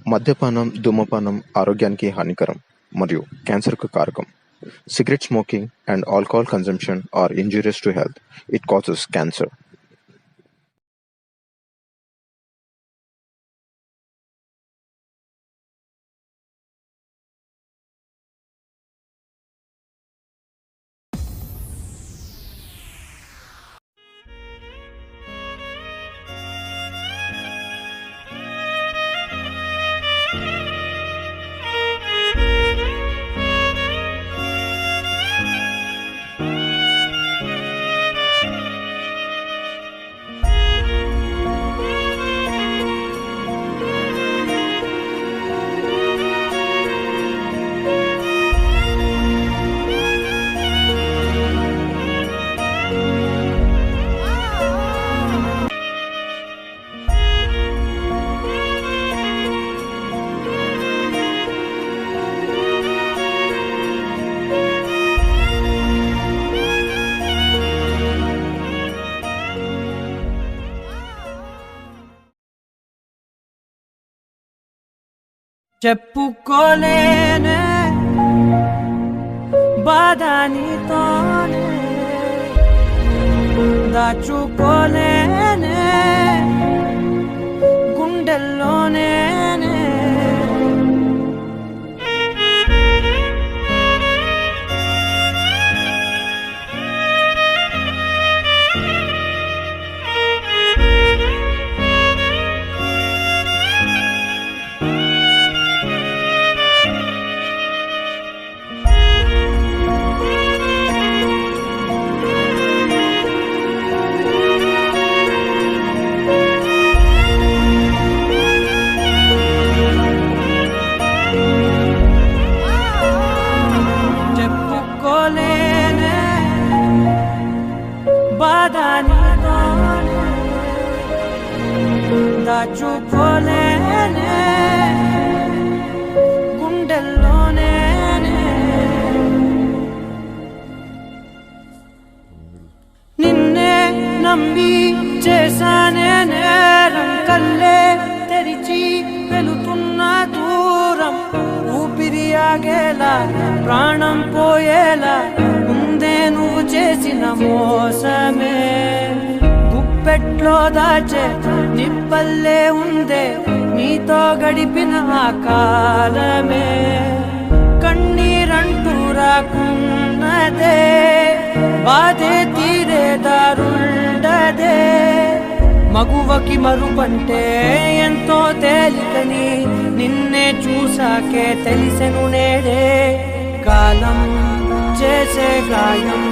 మద్యపానం, ధూమపానం ఆరోగ్యానికి హానికరం మరియు క్యాన్సర్‌కు కారకం. Cigarette smoking and alcohol consumption are injurious to health. It causes cancer. చెప్పుకోలేనే బాధ నీతోనే దాచుకోలేనే గుండెల్లోనే దాచుకోలేనే గుండెల్లోనే నిన్నే నమ్మి చేశానే నేరం కల్లే తెరిచి వెళుతున్న దూరం ఊపిరి ఆగేలా ప్రాణం పోయేలా ముందే నువ్వు చేసిన మోసమే పెట్లో దాచే నిప్పల్లే ఉందే నీతో గడిపిన ఆ కాలమే కన్నీరంటూ రాకున్నదే బాధే తీరే దారుండదే మగువకి మరుపంటే ఎంతో తేలికని నిన్నే చూసాకే తెలిసెను నేడే కాలం చేసే గాయం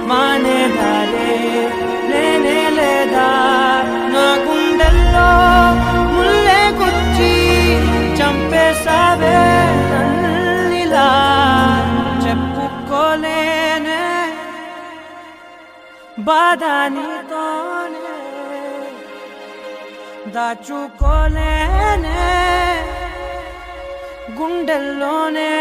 మానేదారే లేనే లేదా నా గుండెల్లో ముల్లే గుచ్చి చంపేసావే నన్నిలా చెప్పుకోలేనే బాధ నీతోనే దాచుకోలేనే గుండెల్లోనే